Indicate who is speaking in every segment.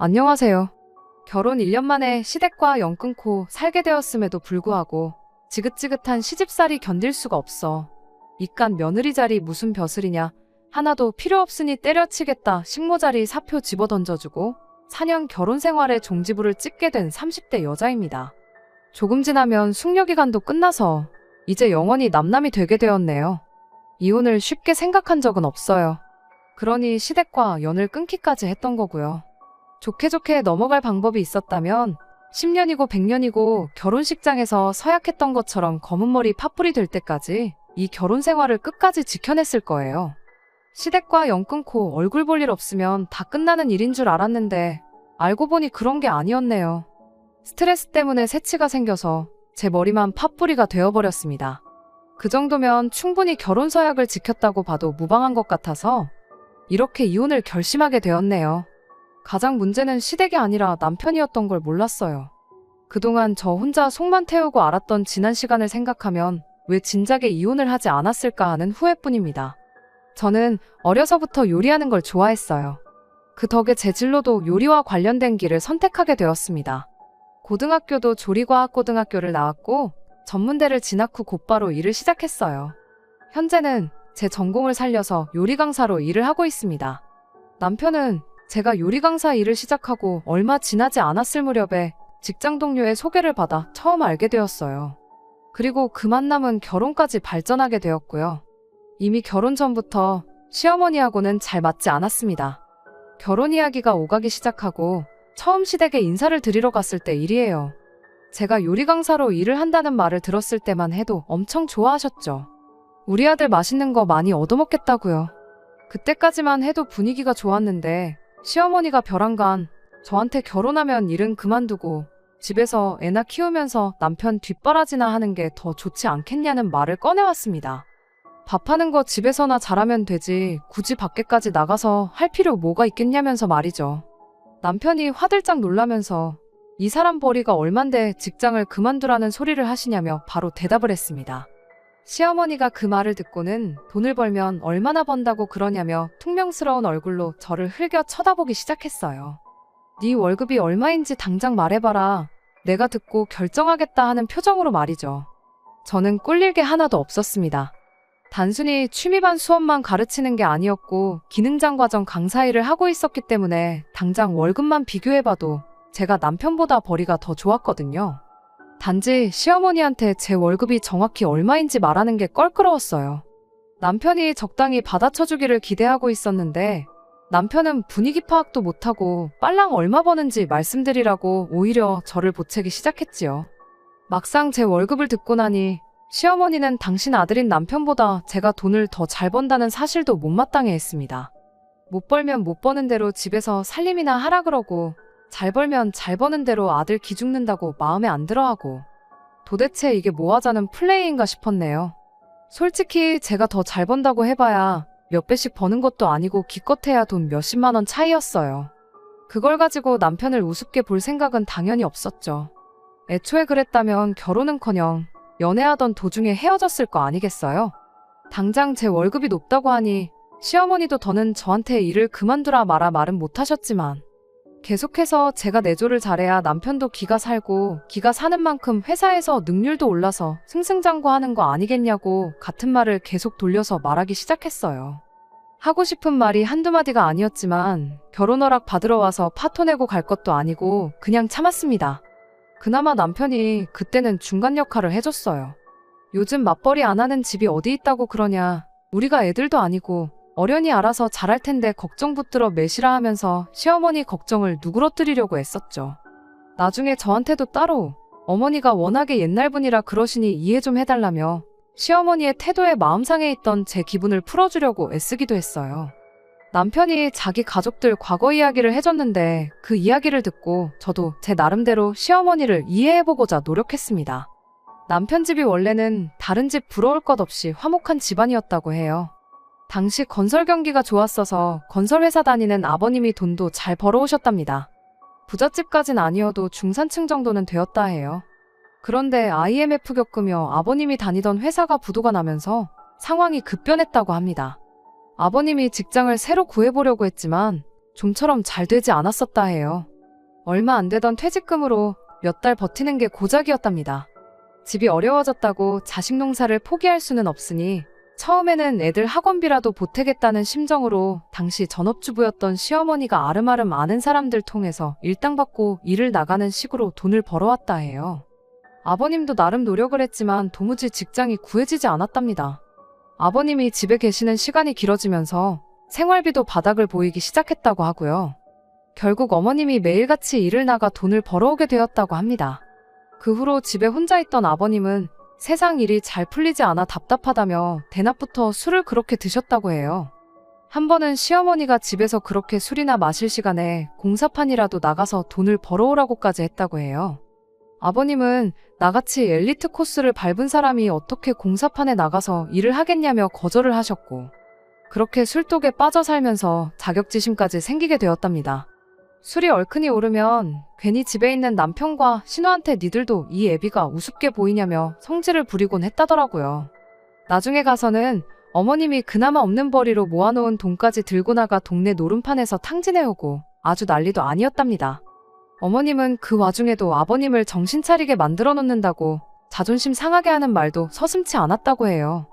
Speaker 1: 안녕하세요. 결혼 1년 만에 시댁과 연 끊고 살게 되었음에도 불구하고 지긋지긋한 시집살이 견딜 수가 없어. 이깟 며느리 자리 무슨 벼슬이냐. 하나도 필요 없으니 때려치겠다. 식모자리 사표 집어 던져주고 4년 결혼 생활에 종지부를 찍게 된 30대 여자입니다. 조금 지나면 숙려기간도 끝나서 이제 영원히 남남이 되게 되었네요. 이혼을 쉽게 생각한 적은 없어요. 그러니 시댁과 연을 끊기까지 했던 거고요. 좋게 좋게 넘어갈 방법이 있었다면 10년이고 100년이고 결혼식장에서 서약했던 것처럼 검은 머리 팥불이 될 때까지 이 결혼 생활을 끝까지 지켜냈을 거예요. 시댁과 연 끊고 얼굴 볼 일 없으면 다 끝나는 일인 줄 알았는데 알고 보니 그런 게 아니었네요. 스트레스 때문에 새치가 생겨서 제 머리만 팥뿌리가 되어버렸습니다. 그 정도면 충분히 결혼 서약을 지켰다고 봐도 무방한 것 같아서 이렇게 이혼을 결심하게 되었네요. 가장 문제는 시댁이 아니라 남편이었던 걸 몰랐어요. 그동안 저 혼자 속만 태우고 알았던 지난 시간을 생각하면 왜 진작에 이혼을 하지 않았을까 하는 후회뿐입니다. 저는 어려서부터 요리하는 걸 좋아했어요. 그 덕에 제 진로도 요리와 관련된 길을 선택하게 되었습니다. 고등학교도 조리과학고등학교를 나왔고 전문대를 진학 후 곧바로 일을 시작했어요. 현재는 제 전공을 살려서 요리 강사로 일을 하고 있습니다. 남편은 제가 요리 강사 일을 시작하고 얼마 지나지 않았을 무렵에 직장 동료의 소개를 받아 처음 알게 되었어요. 그리고 그 만남은 결혼까지 발전하게 되었고요. 이미 결혼 전부터 시어머니하고는 잘 맞지 않았습니다. 결혼 이야기가 오가기 시작하고 처음 시댁에 인사를 드리러 갔을 때 일이에요. 제가 요리 강사로 일을 한다는 말을 들었을 때만 해도 엄청 좋아하셨죠. 우리 아들 맛있는 거 많이 얻어먹겠다고요. 그때까지만 해도 분위기가 좋았는데 시어머니가 벼랑간 저한테 결혼하면 일은 그만두고 집에서 애나 키우면서 남편 뒷바라지나 하는 게 더 좋지 않겠냐는 말을 꺼내왔습니다. 밥하는 거 집에서나 잘하면 되지 굳이 밖에까지 나가서 할 필요 뭐가 있겠냐면서 말이죠. 남편이 화들짝 놀라면서 이 사람 벌이가 얼만데 직장을 그만두라는 소리를 하시냐며 바로 대답을 했습니다. 시어머니가 그 말을 듣고는 돈을 벌면 얼마나 번다고 그러냐며 퉁명스러운 얼굴로 저를 흘겨 쳐다보기 시작했어요. 네 월급이 얼마인지 당장 말해봐라. 내가 듣고 결정하겠다 하는 표정으로 말이죠. 저는 꿀릴 게 하나도 없었습니다. 단순히 취미반 수업만 가르치는 게 아니었고 기능장 과정 강사 일을 하고 있었기 때문에 당장 월급만 비교해봐도 제가 남편보다 벌이가 더 좋았거든요. 단지 시어머니한테 제 월급이 정확히 얼마인지 말하는 게 껄끄러웠어요. 남편이 적당히 받아쳐주기를 기대하고 있었는데 남편은 분위기 파악도 못하고 빨랑 얼마 버는지 말씀드리라고 오히려 저를 보채기 시작했지요. 막상 제 월급을 듣고 나니 시어머니는 당신 아들인 남편보다 제가 돈을 더 잘 번다는 사실도 못마땅해 했습니다. 못 벌면 못 버는 대로 집에서 살림이나 하라 그러고 잘 벌면 잘 버는 대로 아들 기죽는다고 마음에 안 들어하고 도대체 이게 뭐 하자는 플레이인가 싶었네요. 솔직히 제가 더 잘 번다고 해봐야 몇 배씩 버는 것도 아니고 기껏해야 돈 몇십만 원 차이였어요. 그걸 가지고 남편을 우습게 볼 생각은 당연히 없었죠. 애초에 그랬다면 결혼은커녕 연애하던 도중에 헤어졌을 거 아니겠어요? 당장 제 월급이 높다고 하니 시어머니도 더는 저한테 일을 그만두라 마라 말은 못하셨지만 계속해서 제가 내조를 잘해야 남편도 기가 살고 기가 사는 만큼 회사에서 능률도 올라서 승승장구하는 거 아니겠냐고 같은 말을 계속 돌려서 말하기 시작했어요. 하고 싶은 말이 한두 마디가 아니었지만 결혼 허락 받으러 와서 파토 내고 갈 것도 아니고 그냥 참았습니다. 그나마 남편이 그때는 중간 역할을 해줬어요. 요즘 맞벌이 안 하는 집이 어디 있다고 그러냐. 우리가 애들도 아니고 어련히 알아서 잘할 텐데 걱정 붙들어 매시라 하면서 시어머니 걱정을 누그러뜨리려고 애썼죠. 나중에 저한테도 따로 어머니가 워낙에 옛날 분이라 그러시니 이해 좀 해달라며 시어머니의 태도에 마음상에 있던 제 기분을 풀어주려고 애쓰기도 했어요. 남편이 자기 가족들 과거 이야기를 해줬는데 그 이야기를 듣고 저도 제 나름대로 시어머니를 이해해보고자 노력했습니다. 남편 집이 원래는 다른 집 부러울 것 없이 화목한 집안이었다고 해요. 당시 건설 경기가 좋았어서 건설회사 다니는 아버님이 돈도 잘 벌어오셨답니다. 부잣집까진 아니어도 중산층 정도는 되었다 해요. 그런데 IMF 겪으며 아버님이 다니던 회사가 부도가 나면서 상황이 급변했다고 합니다. 아버님이 직장을 새로 구해보려고 했지만 좀처럼 잘 되지 않았었다 해요. 얼마 안 되던 퇴직금으로 몇 달 버티는 게 고작이었답니다. 집이 어려워졌다고 자식 농사를 포기할 수는 없으니 처음에는 애들 학원비라도 보태겠다는 심정으로 당시 전업주부였던 시어머니가 아름아름 아는 사람들 통해서 일당 받고 일을 나가는 식으로 돈을 벌어왔다 해요. 아버님도 나름 노력을 했지만 도무지 직장이 구해지지 않았답니다. 아버님이 집에 계시는 시간이 길어지면서 생활비도 바닥을 보이기 시작했다고 하고요. 결국 어머님이 매일같이 일을 나가 돈을 벌어오게 되었다고 합니다. 그 후로 집에 혼자 있던 아버님은 세상 일이 잘 풀리지 않아 답답하다며 대낮부터 술을 그렇게 드셨다고 해요. 한 번은 시어머니가 집에서 그렇게 술이나 마실 시간에 공사판이라도 나가서 돈을 벌어오라고까지 했다고 해요. 아버님은 나같이 엘리트 코스를 밟은 사람이 어떻게 공사판에 나가서 일을 하겠냐며 거절을 하셨고, 그렇게 술독에 빠져 살면서 자격지심까지 생기게 되었답니다. 술이 얼큰이 오르면 괜히 집에 있는 남편과 신우한테 니들도 이 애비가 우습게 보이냐며 성질을 부리곤 했다더라고요. 나중에 가서는 어머님이 그나마 없는 벌이로 모아놓은 돈까지 들고 나가 동네 노름판에서 탕진해오고 아주 난리도 아니었답니다. 어머님은 그 와중에도 아버님을 정신 차리게 만들어 놓는다고 자존심 상하게 하는 말도 서슴지 않았다고 해요.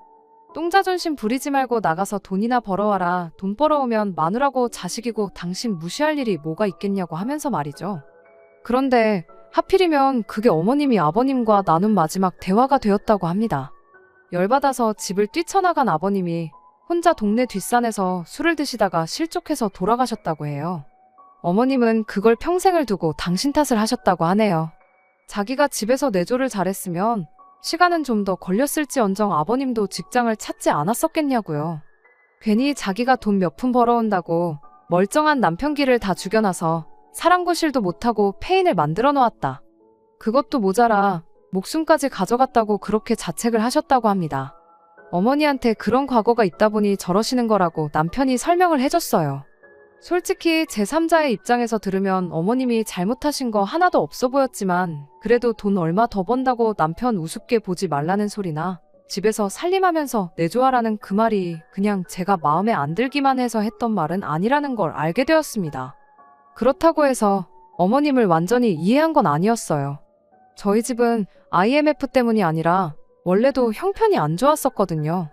Speaker 1: 똥자존심 부리지 말고 나가서 돈이나 벌어와라. 돈 벌어오면 마누라고 자식이고 당신 무시할 일이 뭐가 있겠냐고 하면서 말이죠. 그런데 하필이면 그게 어머님이 아버님과 나눈 마지막 대화가 되었다고 합니다. 열받아서 집을 뛰쳐나간 아버님이 혼자 동네 뒷산에서 술을 드시다가 실족해서 돌아가셨다고 해요. 어머님은 그걸 평생을 두고 당신 탓을 하셨다고 하네요. 자기가 집에서 내조를 잘했으면 시간은 좀 더 걸렸을지언정 아버님도 직장을 찾지 않았었겠냐고요. 괜히 자기가 돈 몇 푼 벌어온다고 멀쩡한 남편 길을 다 죽여놔서 사랑구실도 못하고 폐인을 만들어 놓았다. 그것도 모자라 목숨까지 가져갔다고 그렇게 자책을 하셨다고 합니다. 어머니한테 그런 과거가 있다 보니 저러시는 거라고 남편이 설명을 해줬어요. 솔직히 제3자의 입장에서 들으면 어머님이 잘못하신 거 하나도 없어 보였지만 그래도 돈 얼마 더 번다고 남편 우습게 보지 말라는 소리나 집에서 살림하면서 내조하라는 그 말이 그냥 제가 마음에 안 들기만 해서 했던 말은 아니라는 걸 알게 되었습니다. 그렇다고 해서 어머님을 완전히 이해한 건 아니었어요. 저희 집은 IMF 때문이 아니라 원래도 형편이 안 좋았었거든요.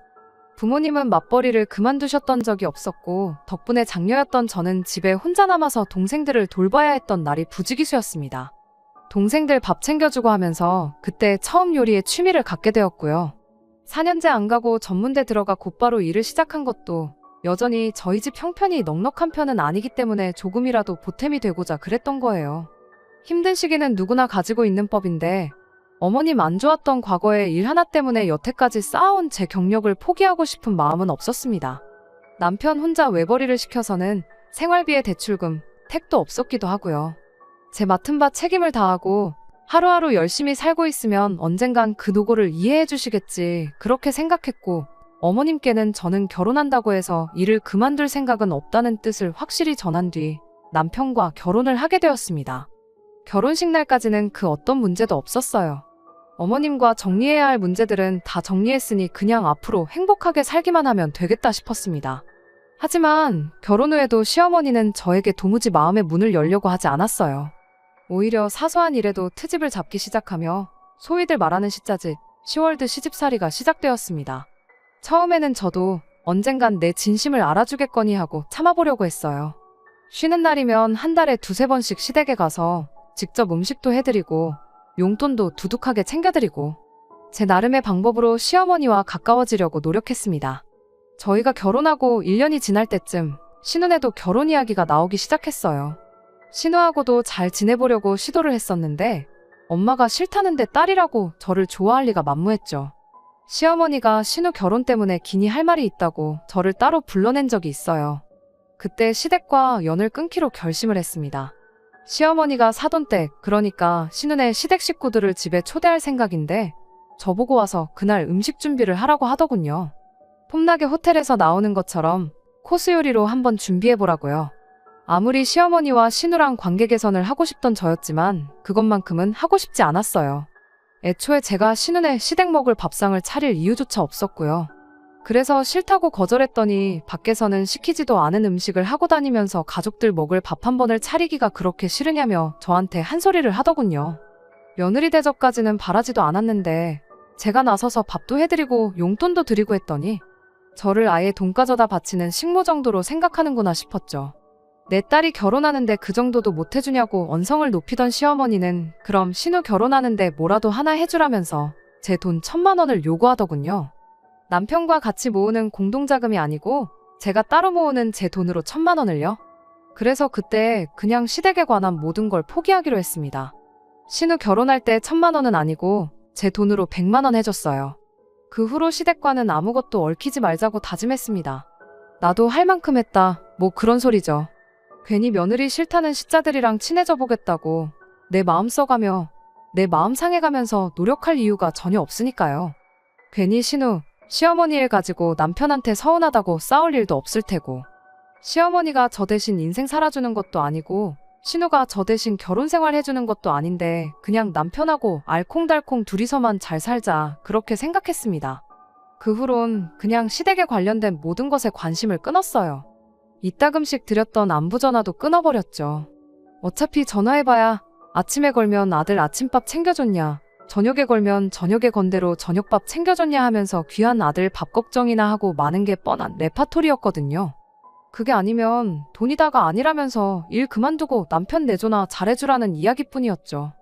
Speaker 1: 부모님은 맞벌이를 그만두셨던 적이 없었고 덕분에 장녀였던 저는 집에 혼자 남아서 동생들을 돌봐야 했던 날이 부지기수였습니다. 동생들 밥 챙겨주고 하면서 그때 처음 요리에 취미를 갖게 되었고요. 4년째 안 가고 전문대 들어가 곧바로 일을 시작한 것도 여전히 저희 집 형편이 넉넉한 편은 아니기 때문에 조금이라도 보탬이 되고자 그랬던 거예요. 힘든 시기는 누구나 가지고 있는 법인데 어머님 안 좋았던 과거의 일 하나 때문에 여태까지 쌓아온 제 경력을 포기하고 싶은 마음은 없었습니다. 남편 혼자 외벌이를 시켜서는 생활비에 대출금, 택도 없었기도 하고요. 제 맡은 바 책임을 다하고 하루하루 열심히 살고 있으면 언젠간 그 노고를 이해해 주시겠지 그렇게 생각했고 어머님께는 저는 결혼한다고 해서 일을 그만둘 생각은 없다는 뜻을 확실히 전한 뒤 남편과 결혼을 하게 되었습니다. 결혼식 날까지는 그 어떤 문제도 없었어요. 어머님과 정리해야 할 문제들은 다 정리했으니 그냥 앞으로 행복하게 살기만 하면 되겠다 싶었습니다. 하지만 결혼 후에도 시어머니는 저에게 도무지 마음의 문을 열려고 하지 않았어요. 오히려 사소한 일에도 트집을 잡기 시작하며 소위들 말하는 시자집, 시월드 시집살이가 시작되었습니다. 처음에는 저도 언젠간 내 진심을 알아주겠거니 하고 참아보려고 했어요. 쉬는 날이면 한 달에 2~3번씩 시댁에 가서 직접 음식도 해드리고 용돈도 두둑하게 챙겨드리고 제 나름의 방법으로 시어머니와 가까워지려고 노력했습니다. 저희가 결혼하고 1년이 지날 때쯤 신우네도 결혼 이야기가 나오기 시작했어요. 신우하고도 잘 지내보려고 시도를 했었는데 엄마가 싫다는데 딸이라고 저를 좋아할 리가 만무했죠. 시어머니가 신우 결혼 때문에 기니 할 말이 있다고 저를 따로 불러낸 적이 있어요. 그때 시댁과 연을 끊기로 결심을 했습니다. 시어머니가 사돈댁, 그러니까 신우네 시댁 식구들을 집에 초대할 생각인데 저보고 와서 그날 음식 준비를 하라고 하더군요. 폼나게 호텔에서 나오는 것처럼 코스 요리로 한번 준비해보라고요. 아무리 시어머니와 신우랑 관계 개선을 하고 싶던 저였지만 그것만큼은 하고 싶지 않았어요. 애초에 제가 신우네 시댁 먹을 밥상을 차릴 이유조차 없었고요. 그래서 싫다고 거절했더니 밖에서는 시키지도 않은 음식을 하고 다니면서 가족들 먹을 밥 한 번을 차리기가 그렇게 싫으냐며 저한테 한 소리를 하더군요. 며느리 대접까지는 바라지도 않았는데 제가 나서서 밥도 해드리고 용돈도 드리고 했더니 저를 아예 돈 가져다 바치는 식모 정도로 생각하는구나 싶었죠. 내 딸이 결혼하는데 그 정도도 못 해주냐고 언성을 높이던 시어머니는 그럼 신우 결혼하는데 뭐라도 하나 해주라면서 제 돈 1,000만 원을 요구하더군요. 남편과 같이 모으는 공동자금이 아니고 제가 따로 모으는 제 돈으로 1,000만 원을요. 그래서 그때 그냥 시댁에 관한 모든 걸 포기하기로 했습니다. 신우 결혼할 때 1,000만 원은 아니고 제 돈으로 100만 원 해줬어요. 그 후로 시댁과는 아무것도 얽히지 말자고 다짐했습니다. 나도 할 만큼 했다. 뭐 그런 소리죠. 괜히 며느리 싫다는 시자들이랑 친해져 보겠다고 내 마음 써가며 내 마음 상해가면서 노력할 이유가 전혀 없으니까요. 괜히 신우, 시어머니 일 가지고 남편한테 서운하다고 싸울 일도 없을 테고 시어머니가 저 대신 인생 살아주는 것도 아니고 신우가 저 대신 결혼 생활 해주는 것도 아닌데 그냥 남편하고 알콩달콩 둘이서만 잘 살자 그렇게 생각했습니다. 그 후론 그냥 시댁에 관련된 모든 것에 관심을 끊었어요. 이따금씩 드렸던 안부 전화도 끊어버렸죠. 어차피 전화해봐야 아침에 걸면 아들 아침밥 챙겨줬냐, 저녁에 걸면 저녁에 건대로 저녁밥 챙겨줬냐 하면서 귀한 아들 밥 걱정이나 하고 많은 게 뻔한 레파토리였거든요. 그게 아니면 돈이다가 아니라면서 일 그만두고 남편 내조나 잘해주라는 이야기뿐이었죠.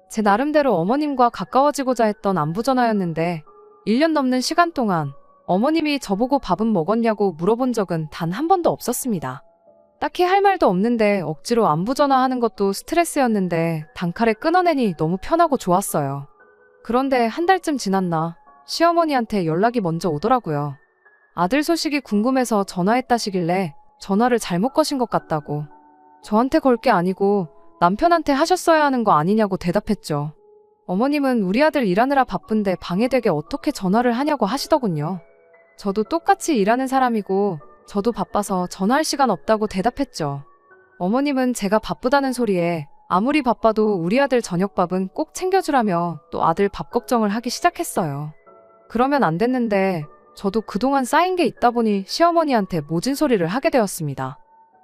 Speaker 1: 제 나름대로 어머님과 가까워지고자 했던 안부 전화였는데 1년 넘는 시간 동안 어머님이 저보고 밥은 먹었냐고 물어본 적은 단 한 번도 없었습니다. 딱히 할 말도 없는데 억지로 안부 전화하는 것도 스트레스였는데 단칼에 끊어내니 너무 편하고 좋았어요. 그런데 한 달쯤 지났나 시어머니한테 연락이 먼저 오더라고요. 아들 소식이 궁금해서 전화했다시길래 전화를 잘못 거신 것 같다고. 저한테 걸 게 아니고 남편한테 하셨어야 하는 거 아니냐고 대답했죠. 어머님은 우리 아들 일하느라 바쁜데 방해되게 어떻게 전화를 하냐고 하시더군요. 저도 똑같이 일하는 사람이고 저도 바빠서 전화할 시간 없다고 대답했죠. 어머님은 제가 바쁘다는 소리에 아무리 바빠도 우리 아들 저녁밥은 꼭 챙겨주라며 또 아들 밥 걱정을 하기 시작했어요. 그러면 안 됐는데 저도 그동안 쌓인 게 있다 보니 시어머니한테 모진 소리를 하게 되었습니다.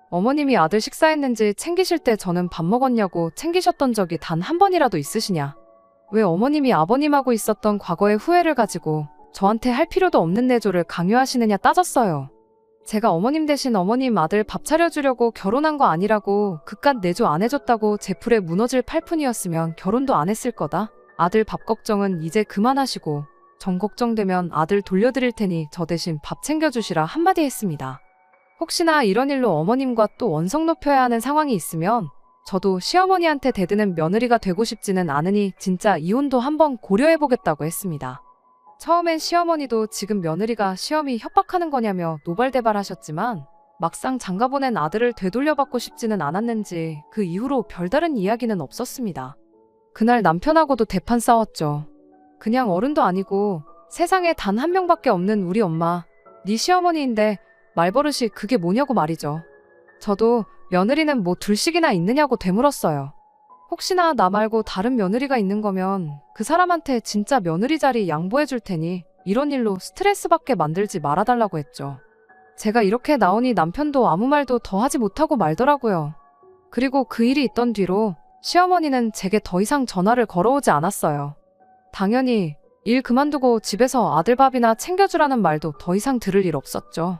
Speaker 1: 어머님이 아들 식사했는지 챙기실 때 저는 밥 먹었냐고 챙기셨던 적이 단 한 번이라도 있으시냐? 왜 어머님이 아버님하고 있었던 과거의 후회를 가지고 저한테 할 필요도 없는 내조를 강요하시느냐 따졌어요. 제가 어머님 대신 어머님 아들 밥 차려주려고 결혼한 거 아니라고 그깟 내조 안 해줬다고 제 풀에 무너질 팔푼이었으면 결혼도 안 했을 거다. 아들 밥 걱정은 이제 그만하시고 정 걱정되면 아들 돌려드릴 테니 저 대신 밥 챙겨주시라 한마디 했습니다. 혹시나 이런 일로 어머님과 또 원성 높여야 하는 상황이 있으면 저도 시어머니한테 대드는 며느리가 되고 싶지는 않으니 진짜 이혼도 한번 고려해보겠다고 했습니다. 처음엔 시어머니도 지금 며느리가 시험이 협박하는 거냐며 노발대발하셨지만 막상 장가보낸 아들을 되돌려받고 싶지는 않았는지 그 이후로 별다른 이야기는 없었습니다. 그날 남편하고도 대판 싸웠죠. 그냥 어른도 아니고 세상에 단 한 명밖에 없는 우리 엄마, 네 시어머니인데 말버릇이 그게 뭐냐고 말이죠. 저도 며느리는 뭐 둘씩이나 있느냐고 되물었어요. 혹시나 나 말고 다른 며느리가 있는 거면 그 사람한테 진짜 며느리 자리 양보해 줄 테니 이런 일로 스트레스 받게 만들지 말아달라고 했죠. 제가 이렇게 나오니 남편도 아무 말도 더 하지 못하고 말더라고요. 그리고 그 일이 있던 뒤로 시어머니는 제게 더 이상 전화를 걸어오지 않았어요. 당연히 일 그만두고 집에서 아들 밥이나 챙겨주라는 말도 더 이상 들을 일 없었죠.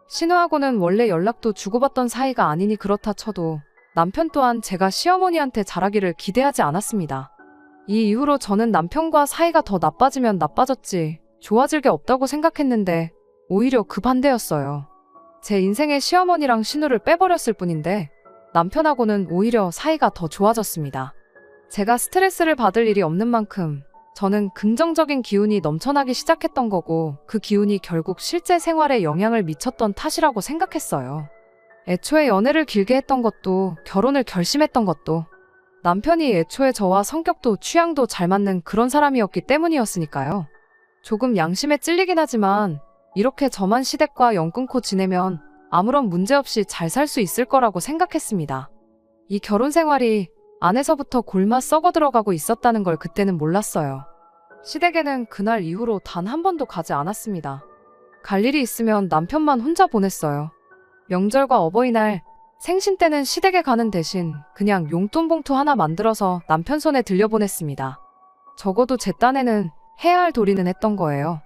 Speaker 1: 신우하고는 원래 연락도 주고받던 사이가 아니니 그렇다 쳐도 남편 또한 제가 시어머니한테 잘하기를 기대하지 않았습니다. 이 이후로 저는 남편과 사이가 더 나빠지면 나빠졌지 좋아질 게 없다고 생각했는데 오히려 그 반대였어요. 제 인생에 시어머니랑 신우를 빼버렸을 뿐인데 남편하고는 오히려 사이가 더 좋아졌습니다. 제가 스트레스를 받을 일이 없는 만큼 저는 긍정적인 기운이 넘쳐나기 시작했던 거고 그 기운이 결국 실제 생활에 영향을 미쳤던 탓이라고 생각했어요. 애초에 연애를 길게 했던 것도 결혼을 결심했던 것도 남편이 애초에 저와 성격도 취향도 잘 맞는 그런 사람이었기 때문이었으니까요. 조금 양심에 찔리긴 하지만 이렇게 저만 시댁과 연 끊고 지내면 아무런 문제 없이 잘 살 수 있을 거라고 생각했습니다. 이 결혼 생활이 안에서부터 골마 썩어 들어가고 있었다는 걸 그때는 몰랐어요. 시댁에는 그날 이후로 단 한 번도 가지 않았습니다. 갈 일이 있으면 남편만 혼자 보냈어요. 명절과 어버이날, 생신 때는 시댁에 가는 대신 그냥 용돈 봉투 하나 만들어서 남편 손에 들려보냈습니다. 적어도 제 딴에는 해야 할 도리는 했던 거예요.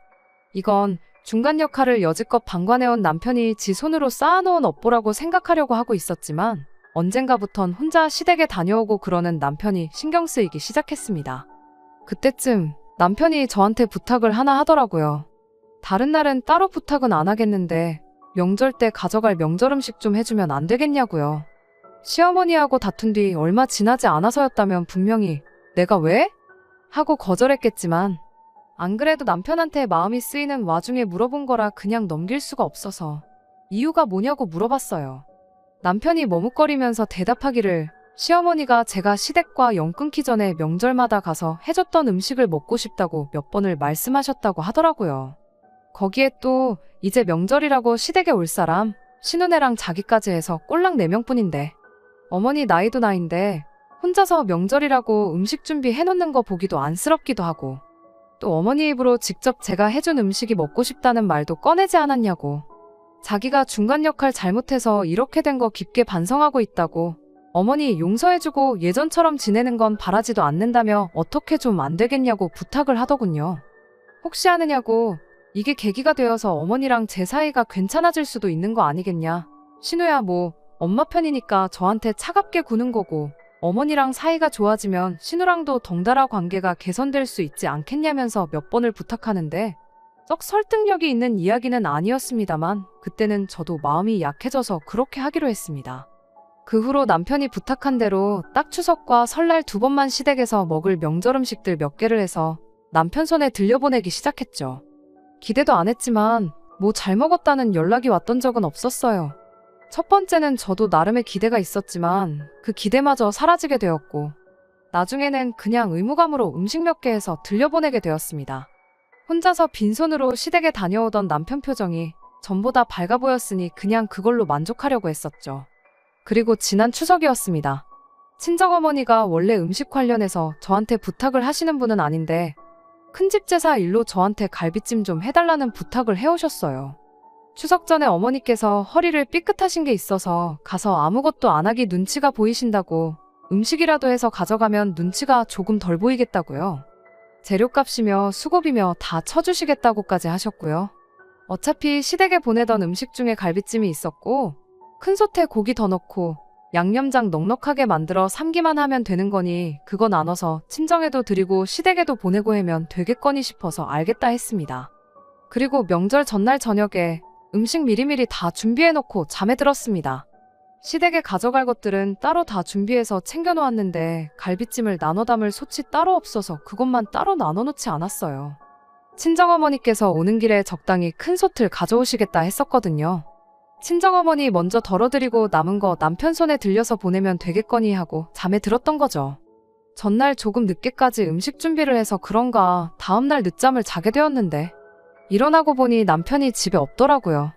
Speaker 1: 이건 중간 역할을 여지껏 방관해온 남편이 지 손으로 쌓아놓은 업보라고 생각하려고 하고 있었지만 언젠가부턴 혼자 시댁에 다녀오고 그러는 남편이 신경 쓰이기 시작했습니다. 그때쯤 남편이 저한테 부탁을 하나 하더라고요. 다른 날은 따로 부탁은 안 하겠는데 명절 때 가져갈 명절 음식 좀 해주면 안 되겠냐고요. 시어머니하고 다툰 뒤 얼마 지나지 않아서였다면 분명히 내가 왜? 하고 거절했겠지만 안 그래도 남편한테 마음이 쓰이는 와중에 물어본 거라 그냥 넘길 수가 없어서 이유가 뭐냐고 물어봤어요. 남편이 머뭇거리면서 대답하기를 시어머니가 제가 시댁과 연 끊기 전에 명절마다 가서 해줬던 음식을 먹고 싶다고 몇 번을 말씀하셨다고 하더라고요. 거기에 또 이제 명절이라고 시댁에 올 사람 신우네랑 자기까지 해서 꼴랑 4명뿐인데 어머니 나이도 나인데 혼자서 명절이라고 음식 준비해놓는 거 보기도 안쓰럽기도 하고 또 어머니 입으로 직접 제가 해준 음식이 먹고 싶다는 말도 꺼내지 않았냐고 자기가 중간 역할 잘못해서 이렇게 된 거 깊게 반성하고 있다고 어머니 용서해주고 예전처럼 지내는 건 바라지도 않는다며 어떻게 좀 안 되겠냐고 부탁을 하더군요. 혹시 아느냐고 이게 계기가 되어서 어머니랑 제 사이가 괜찮아질 수도 있는 거 아니겠냐. 신우야 뭐 엄마 편이니까 저한테 차갑게 구는 거고 어머니랑 사이가 좋아지면 신우랑도 덩달아 관계가 개선될 수 있지 않겠냐면서 몇 번을 부탁하는데 썩 설득력이 있는 이야기는 아니었습니다만 그때는 저도 마음이 약해져서 그렇게 하기로 했습니다. 그 후로 남편이 부탁한 대로 딱 추석과 설날 2번만 시댁에서 먹을 명절 음식들 몇 개를 해서 남편 손에 들려보내기 시작했죠. 기대도 안 했지만 뭐 잘 먹었다는 연락이 왔던 적은 없었어요. 첫 번째는 저도 나름의 기대가 있었지만 그 기대마저 사라지게 되었고 나중에는 그냥 의무감으로 음식 몇 개 해서 들려보내게 되었습니다. 혼자서 빈손으로 시댁에 다녀오던 남편 표정이 전보다 밝아 보였으니 그냥 그걸로 만족하려고 했었죠. 그리고 지난 추석이었습니다. 친정어머니가 원래 음식 관련해서 저한테 부탁을 하시는 분은 아닌데 큰집 제사 일로 저한테 갈비찜 좀 해달라는 부탁을 해오셨어요. 추석 전에 어머니께서 허리를 삐끗하신 게 있어서 가서 아무것도 안 하기 눈치가 보이신다고 음식이라도 해서 가져가면 눈치가 조금 덜 보이겠다고요. 재료값이며 수고비며 다 쳐주시겠다고까지 하셨고요. 어차피 시댁에 보내던 음식 중에 갈비찜이 있었고 큰 솥에 고기 더 넣고 양념장 넉넉하게 만들어 삶기만 하면 되는 거니 그거 나눠서 친정에도 드리고 시댁에도 보내고 하면 되겠거니 싶어서 알겠다 했습니다. 그리고 명절 전날 저녁에 음식 미리미리 다 준비해놓고 잠에 들었습니다. 시댁에 가져갈 것들은 따로 다 준비해서 챙겨놓았는데 갈비찜을 나눠 담을 솥이 따로 없어서 그것만 따로 나눠놓지 않았어요. 친정어머니께서 오는 길에 적당히 큰 솥을 가져오시겠다 했었거든요. 친정어머니 먼저 덜어드리고 남은 거 남편 손에 들려서 보내면 되겠거니 하고 잠에 들었던 거죠. 전날 조금 늦게까지 음식 준비를 해서 그런가 다음날 늦잠을 자게 되었는데 일어나고 보니 남편이 집에 없더라고요.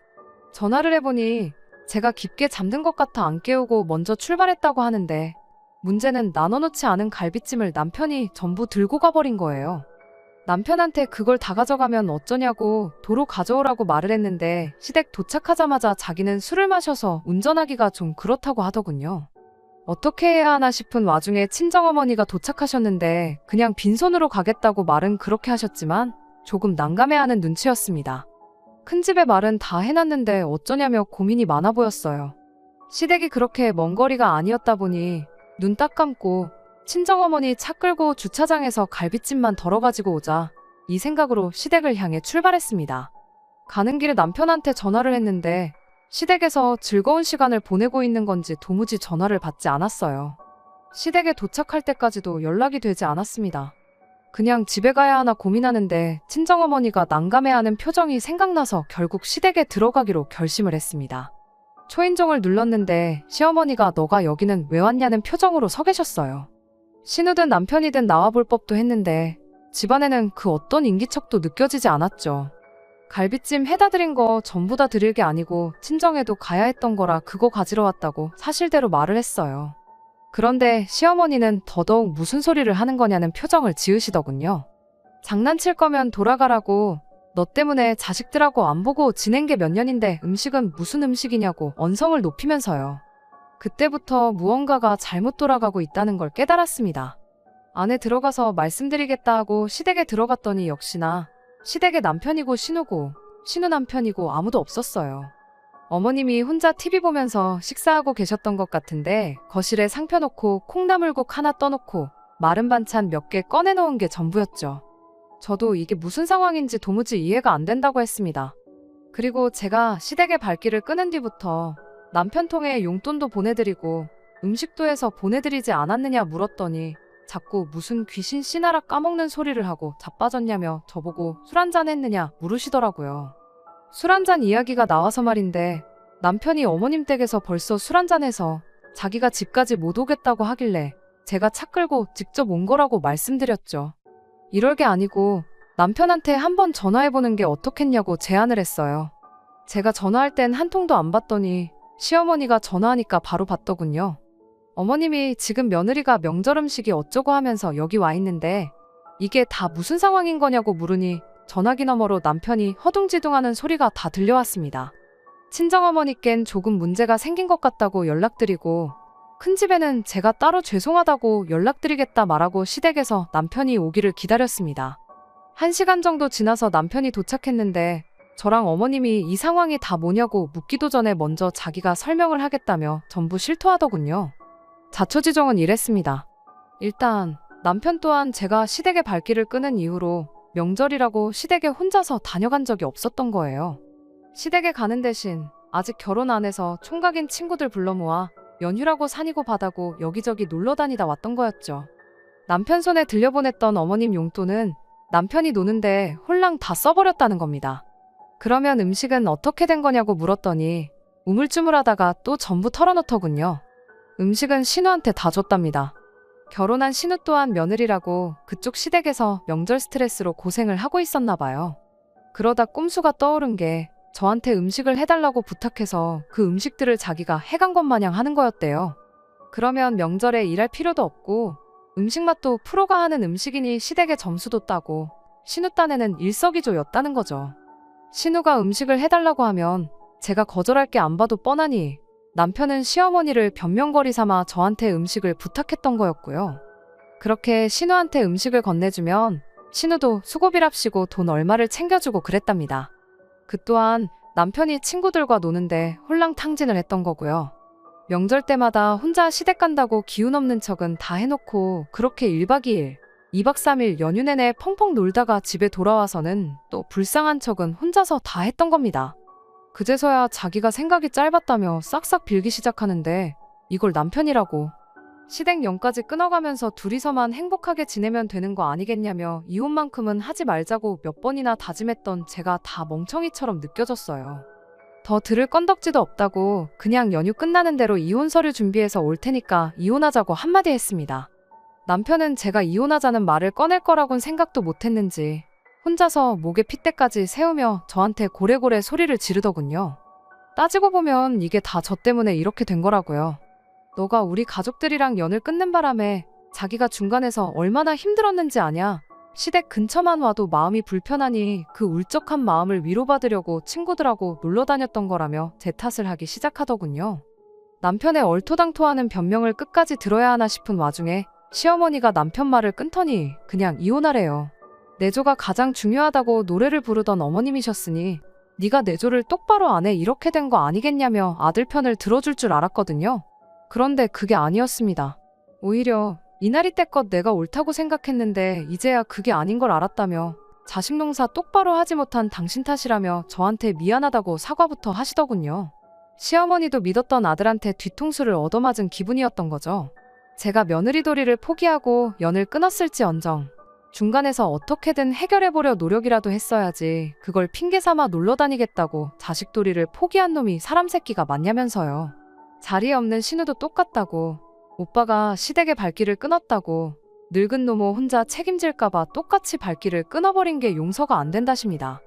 Speaker 1: 전화를 해보니 제가 깊게 잠든 것 같아 안 깨우고 먼저 출발했다고 하는데 문제는 나눠놓지 않은 갈비찜을 남편이 전부 들고 가버린 거예요. 남편한테 그걸 다 가져가면 어쩌냐고 도로 가져오라고 말을 했는데 시댁 도착하자마자 자기는 술을 마셔서 운전하기가 좀 그렇다고 하더군요. 어떻게 해야 하나 싶은 와중에 친정어머니가 도착하셨는데 그냥 빈손으로 가겠다고 말은 그렇게 하셨지만 조금 난감해하는 눈치였습니다. 큰집의 말은 다 해놨는데 어쩌냐며 고민이 많아 보였어요. 시댁이 그렇게 먼 거리가 아니었다 보니 눈 딱 감고 친정어머니 차 끌고 주차장에서 갈비찜만 덜어가지고 오자 이 생각으로 시댁을 향해 출발했습니다. 가는 길에 남편한테 전화를 했는데 시댁에서 즐거운 시간을 보내고 있는 건지 도무지 전화를 받지 않았어요. 시댁에 도착할 때까지도 연락이 되지 않았습니다. 그냥 집에 가야 하나 고민하는데 친정어머니가 난감해하는 표정이 생각나서 결국 시댁에 들어가기로 결심을 했습니다. 초인종을 눌렀는데 시어머니가 너가 여기는 왜 왔냐는 표정으로 서 계셨어요. 신우든 남편이든 나와볼 법도 했는데 집안에는 그 어떤 인기척도 느껴지지 않았죠. 갈비찜 해다 드린 거 전부 다 드릴 게 아니고 친정에도 가야 했던 거라 그거 가지러 왔다고 사실대로 말을 했어요. 그런데 시어머니는 더더욱 무슨 소리를 하는 거냐는 표정을 지으시더군요. 장난칠 거면 돌아가라고 너 때문에 자식들하고 안 보고 지낸 게 몇 년인데 음식은 무슨 음식이냐고 언성을 높이면서요. 그때부터 무언가가 잘못 돌아가고 있다는 걸 깨달았습니다. 안에 들어가서 말씀드리겠다 하고 시댁에 들어갔더니 역시나 시댁의 남편이고 신우고 신우 남편이고 아무도 없었어요. 어머님이 혼자 TV 보면서 식사하고 계셨던 것 같은데 거실에 상 펴놓고 콩나물국 하나 떠놓고 마른 반찬 몇 개 꺼내놓은 게 전부였죠. 저도 이게 무슨 상황인지 도무지 이해가 안 된다고 했습니다. 그리고 제가 시댁의 발길을 끄는 뒤부터 남편 통해 용돈도 보내드리고 음식도 해서 보내드리지 않았느냐 물었더니 자꾸 무슨 귀신 씨나라 까먹는 소리를 하고 자빠졌냐며 저보고 술 한잔 했느냐 물으시더라고요. 술 한잔 이야기가 나와서 말인데 남편이 어머님 댁에서 벌써 술 한잔해서 자기가 집까지 못 오겠다고 하길래 제가 차 끌고 직접 온 거라고 말씀드렸죠. 이럴 게 아니고 남편한테 한번 전화해보는 게 어떻겠냐고 제안을 했어요. 제가 전화할 땐 한 통도 안 받더니 시어머니가 전화하니까 바로 받더군요. 어머님이 지금 며느리가 명절 음식이 어쩌고 하면서 여기 와 있는데 이게 다 무슨 상황인 거냐고 물으니 전화기 너머로 남편이 허둥지둥하는 소리가 다 들려왔습니다. 친정어머니껜 조금 문제가 생긴 것 같다고 연락드리고 큰 집에는 제가 따로 죄송하다고 연락드리겠다 말하고 시댁에서 남편이 오기를 기다렸습니다. 1시간 정도 지나서 남편이 도착했는데 저랑 어머님이 이 상황이 다 뭐냐고 묻기도 전에 먼저 자기가 설명을 하겠다며 전부 실토하더군요. 자초지종은 이랬습니다. 일단 남편 또한 제가 시댁의 발길을 끄는 이후로 명절이라고 시댁에 혼자서 다녀간 적이 없었던 거예요. 시댁에 가는 대신 아직 결혼 안 해서 총각인 친구들 불러 모아 연휴라고 산이고 바다고 여기저기 놀러 다니다 왔던 거였죠. 남편 손에 들려보냈던 어머님 용돈은 남편이 노는데 홀랑 다 써버렸다는 겁니다. 그러면 음식은 어떻게 된 거냐고 물었더니 우물쭈물하다가 또 전부 털어놓더군요. 음식은 신우한테 다 줬답니다. 결혼한 신우 또한 며느리라고 그쪽 시댁에서 명절 스트레스로 고생을 하고 있었나 봐요. 그러다 꼼수가 떠오른 게 저한테 음식을 해달라고 부탁해서 그 음식들을 자기가 해간 것 마냥 하는 거였대요. 그러면 명절에 일할 필요도 없고 음식 맛도 프로가 하는 음식이니 시댁에 점수도 따고 신우 딴에는 일석이조였다는 거죠. 신우가 음식을 해달라고 하면 제가 거절할 게 안 봐도 뻔하니 남편은 시어머니를 변명거리 삼아 저한테 음식을 부탁했던 거였고요. 그렇게 신우한테 음식을 건네주면 신우도 수고비랍시고 돈 얼마를 챙겨주고 그랬답니다. 그 또한 남편이 친구들과 노는데 홀랑탕진을 했던 거고요. 명절 때마다 혼자 시댁 간다고 기운 없는 척은 다 해놓고 그렇게 1박 2일, 2박 3일 연휴 내내 펑펑 놀다가 집에 돌아와서는 또 불쌍한 척은 혼자서 다 했던 겁니다. 그제서야 자기가 생각이 짧았다며 싹싹 빌기 시작하는데 이걸 남편이라고. 시댁연까지 끊어가면서 둘이서만 행복하게 지내면 되는 거 아니겠냐며 이혼만큼은 하지 말자고 몇 번이나 다짐했던 제가 다 멍청이처럼 느껴졌어요. 더 들을 건덕지도 없다고 그냥 연휴 끝나는 대로 이혼 서류 준비해서 올 테니까 이혼하자고 한마디 했습니다. 남편은 제가 이혼하자는 말을 꺼낼 거라곤 생각도 못했는지 혼자서 목에 핏대까지 세우며 저한테 고래고래 소리를 지르더군요. 따지고 보면 이게 다 저 때문에 이렇게 된 거라고요. 너가 우리 가족들이랑 연을 끊는 바람에 자기가 중간에서 얼마나 힘들었는지 아냐? 시댁 근처만 와도 마음이 불편하니 그 울적한 마음을 위로받으려고 친구들하고 놀러 다녔던 거라며 제 탓을 하기 시작하더군요. 남편의 얼토당토하는 변명을 끝까지 들어야 하나 싶은 와중에 시어머니가 남편 말을 끊더니 그냥 이혼하래요. 내조가 가장 중요하다고 노래를 부르던 어머님이셨으니 네가 내조를 똑바로 안 해 이렇게 된 거 아니겠냐며 아들 편을 들어줄 줄 알았거든요. 그런데 그게 아니었습니다. 오히려 이날이 때껏 내가 옳다고 생각했는데 이제야 그게 아닌 걸 알았다며 자식 농사 똑바로 하지 못한 당신 탓이라며 저한테 미안하다고 사과부터 하시더군요. 시어머니도 믿었던 아들한테 뒤통수를 얻어맞은 기분이었던 거죠. 제가 며느리 도리를 포기하고 연을 끊었을지언정 중간에서 어떻게든 해결해보려 노력이라도 했어야지 그걸 핑계 삼아 놀러 다니겠다고 자식 도리를 포기한 놈이 사람 새끼가 맞냐면서요. 자리에 없는 신우도 똑같다고 오빠가 시댁의 발길을 끊었다고 늙은 노모 혼자 책임질까봐 똑같이 발길을 끊어버린 게 용서가 안 된다십니다.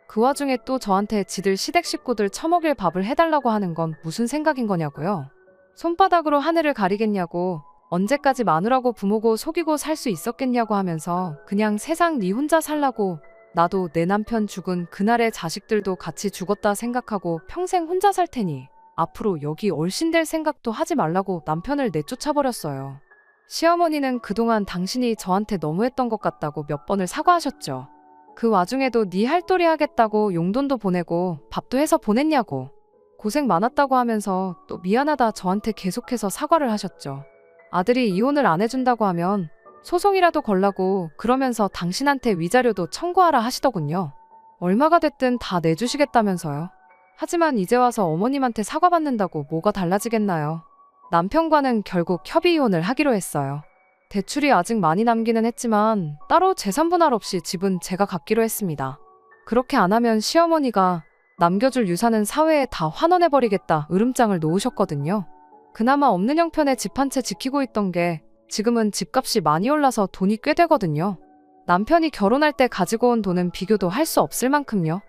Speaker 1: 그 와중에 또 저한테 지들 시댁 식구들 처먹일 밥을 해달라고 하는 건 무슨 생각인 거냐고요. 손바닥으로 하늘을 가리겠냐고 언제까지 마누라고 부모고 속이고 살 수 있었겠냐고 하면서 그냥 세상 네 혼자 살라고 나도 내 남편 죽은 그날의 자식들도 같이 죽었다 생각하고 평생 혼자 살 테니 앞으로 여기 얼씬될 생각도 하지 말라고 남편을 내쫓아버렸어요. 시어머니는 그동안 당신이 저한테 너무했던 것 같다고 몇 번을 사과하셨죠. 그 와중에도 네 할도리 하겠다고 용돈도 보내고 밥도 해서 보냈냐고 고생 많았다고 하면서 또 미안하다 저한테 계속해서 사과를 하셨죠. 아들이 이혼을 안 해준다고 하면 소송이라도 걸라고 그러면서 당신한테 위자료도 청구하라 하시더군요. 얼마가 됐든 다 내주시겠다면서요. 하지만 이제 와서 어머님한테 사과받는다고 뭐가 달라지겠나요? 남편과는 결국 협의 이혼을 하기로 했어요. 대출이 아직 많이 남기는 했지만 따로 재산 분할 없이 집은 제가 갖기로 했습니다. 그렇게 안 하면 시어머니가 남겨줄 유산은 사회에 다 환원해버리겠다 으름장을 놓으셨거든요. 그나마 없는 형편에 집 한 채 지키고 있던 게 지금은 집값이 많이 올라서 돈이 꽤 되거든요. 남편이 결혼할 때 가지고 온 돈은 비교도 할 수 없을 만큼요.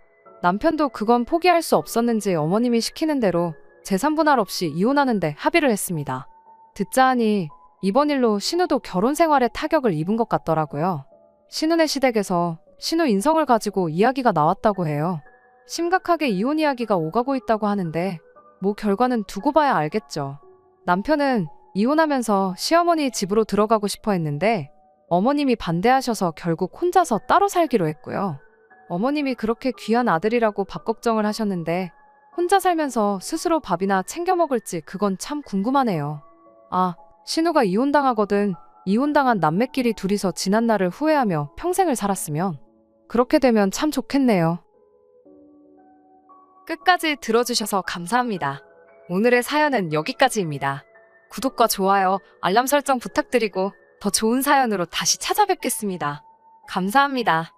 Speaker 1: 남편도 그건 포기할 수 없었는지 어머님이 시키는 대로 재산 분할 없이 이혼하는데 합의를 했습니다. 듣자 하니 이번 일로 신우도 결혼 생활에 타격을 입은 것 같더라고요. 신우네 시댁에서 신우 인성을 가지고 이야기가 나왔다고 해요. 심각하게 이혼 이야기가 오가고 있다고 하는데 뭐 결과는 두고 봐야 알겠죠. 남편은 이혼하면서 시어머니 집으로 들어가고 싶어 했는데 어머님이 반대하셔서 결국 혼자서 따로 살기로 했고요. 어머님이 그렇게 귀한 아들이라고 밥 걱정을 하셨는데 혼자 살면서 스스로 밥이나 챙겨 먹을지 그건 참 궁금하네요. 아, 신우가 이혼당하거든 이혼당한 남매끼리 둘이서 지난 날을 후회하며 평생을 살았으면 그렇게 되면 참 좋겠네요. 끝까지 들어주셔서 감사합니다. 오늘의 사연은 여기까지입니다. 구독과 좋아요, 알람 설정 부탁드리고 더 좋은 사연으로 다시 찾아뵙겠습니다. 감사합니다.